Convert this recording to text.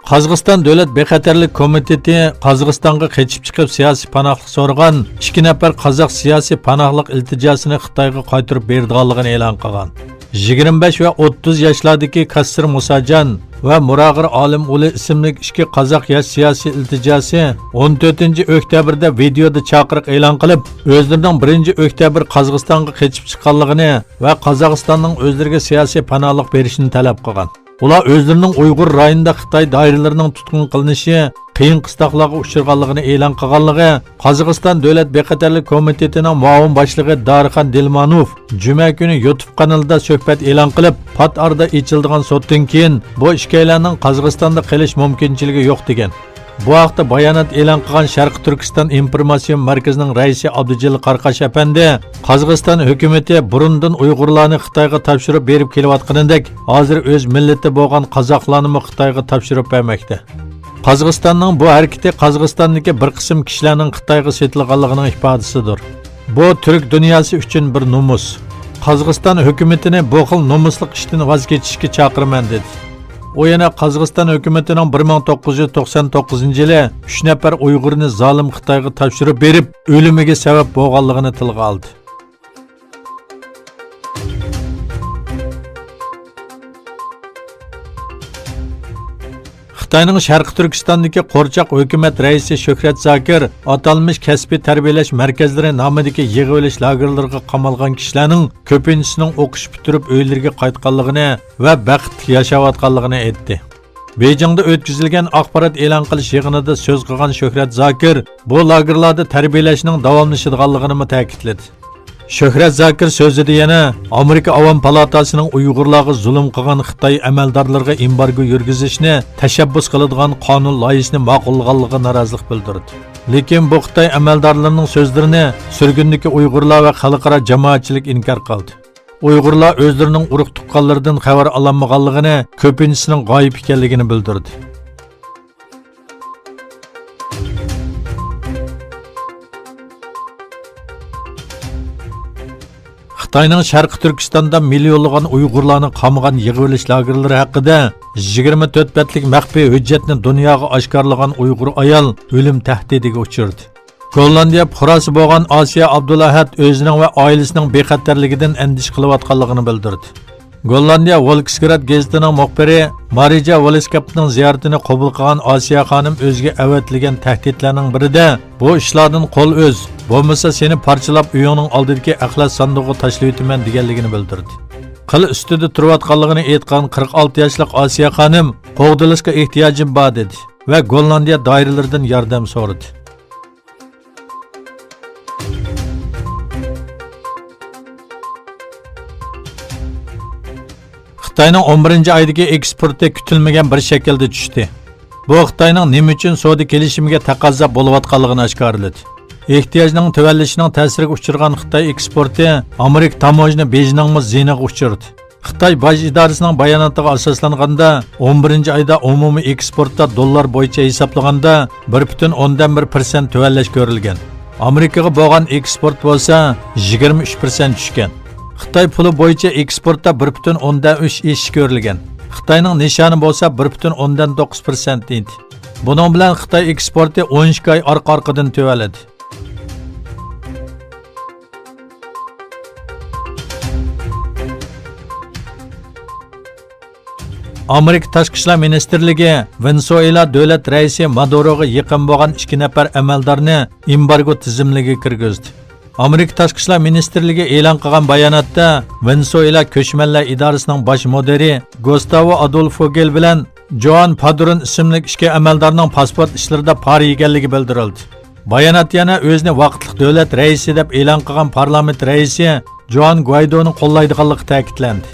Qozog'iston Davlat bexatarlik komiteti Qozog'istonga qochib chiqib siyosiy panohlik so'ragan 2 nafar qozoq siyosiy panohlik iltijosini Xitoyga qaytarib berganligini e'lon qilgan. 25 va 30 yoshlardagi Kassir Musajan va Murag'ir Olimuli ismli ikki qozoq yosh siyosiy iltijosi 14-oktyabrda videoda chaqiriq e'lon qilib, o'zlarining 1-oktyabr Qozog'istonga qochib chiqqanligini va Qozog'istonning o'zlariga siyosiy panohlik berishini talab qilgan. Ular o'zlarining Uyg'ur rayonida Xitoy doiralarining tutqun qilinishi, qiyin qistoqlarga uchirganligini e'lon qilganligi Qozog'iston Davlat bexatarlik komitetining muavin boshlig'i Darixon Dilmanov juma kuni YouTube kanalida suhbat e'lon qilib, pat arada ochiladigan sotdan keyin bu ishkaylarning Qozog'istonda qilish mumkinchiligi yo'q degan. Bu haqda bayonot e'lon qilgan Sharqi Turkiston informatsion markazining raisi Abdujil Qarqash apandi, Qozog'iston hukumatı burundan Uyg'urlarni Xitoyga topshirib berib kelayotganidek, hozir o'z millati bo'lgan qozoqlarni Xitoyga topshirib bermoqda. Qozog'istonning bu harakati Qozog'istondagi bir qism kishilarning Xitoyga sotilganligining ifodasidir. Bu Turk dunyosi uchun bir nomus. Qozog'iston hukumatini bu xil nomuslik ishdan voz kechishga chaqiraman dedi. O yana Qozog'iston hukumatining 1999-yili 3 nafar Uyg'urni zolim Xitoyga topshirib berib, o'limiga sabab bo'lganligini tilga oldi. Xitoyning Sharqi Turkistondagi qo'rchoq hukumat raisi Shuhrat Zokir atalmish kasbiy tarbiyalash markazlari nomidagi yig'ilish lagerlariga qamalgan kishilarning ko'pinchisining o'qish bitirib uylariga qaytganligini va baxtli yashayotganligini aytdi. Beijingda o'tkazilgan axborot e'lon qilish yig'inida so'z qilgan Shuhrat Zokir bu lagerlarda tarbiyalashning davomlashadiganligini ta'kidladi. Shuhrat Zokir so'zida yana Amerika Avam palatasining Uyg'urlarga zulm qilgan Xitoy amaldorlariga embargo yurgizishni tashabbus qiladigan qonun loyihasini ma'qullaganligiga norozilik bildirdi. Lekin bu Xitoy amaldorlarining so'zlarini surgundagi Uyg'urlar va xalqaro jamoatchilik inkor qildi. Uyg'urlar o'zlarining urug' tuqqanlaridan xabar olmaganligini, ko'pinchisining g'oyib ekanligini bildirdi. Xitoyning Sharqi Turkistonda millionlagan Uyg'urlarni qamagan yig'ilish lagerlari haqida 24 betlik maxfiy hujjatni dunyoga oshkorlagan Uyg'ur ayol o'lim tahdidiga uchirdi. Gollandiya fuqarosi bo'lgan Osiya Abdulahad o'zining va oilasining bexatarligidan andish qilayotganligini bildirdi. Gollandiya Volksgrad gazetining muxbiri Marija Voleskapning ziyoratini qabul qilgan Osiya xonim o'ziga avatlagan tahdidlarning birida bu ishlardan qo'l o'z, bo'lmasa seni parchalab uyingning oldidagi axlat sandig'iga tashlayman deganligini bildirdi. Qil ustida turayotganligini aytgan 46 yoshlik Osiya xonim qo'g'dilishga ehtiyojim bor dedi va Gollandiya doiralaridan yordam so'radi. Xitoyning 11-oydagi eksporti kutilmagan bir shaklda tushdi. Bu Xitoyning nima uchun savdo kelishimiga taqozo bo'layotganligini oshkorladi. Ehtiyojning tuvallishining ta'siriga uchragan Xitoy eksporti Amerika tamojna bejning zinaga uchirdi. Xitoy boj idorasining bayonotiga asoslanganda 11-oyda umumiy eksportda dollar bo'yicha hisoblaganda 1.1% tuvallash ko'rilgan. Amerikaga bo'lgan eksport bo'lsa 23% tushgan. Xitoy puli bo'yicha eksportda 1.3 ish ko'rilgan. Xitoyning nishoni bo'lsa 1.9% edi. Buning bilan Xitoy eksporti 12 oy orqa-orqadan tuvaladi. Amerika Tashqi ishlar ministrligi Venezuela davlat raisi Maduroga yaqin bo'lgan 2 nafar amaldorni embargo tizimligiga kirgizdi. Amerika Tashqi ishlar ministrligi e'lon qilgan bayonotda Venezuela ko'chmanlar idorasining bosh mudiri Gustavo Adolfo Gil bilan Joan Padron ismli ikki amaldorning pasport ishlarida pora yeganligi bildirildi. Bayonot yana o'zini vaqtli davlat raisi deb e'lon qilgan parlament raisi Juan Guaido'ni qo'llaydiganligi ta'kidlandi.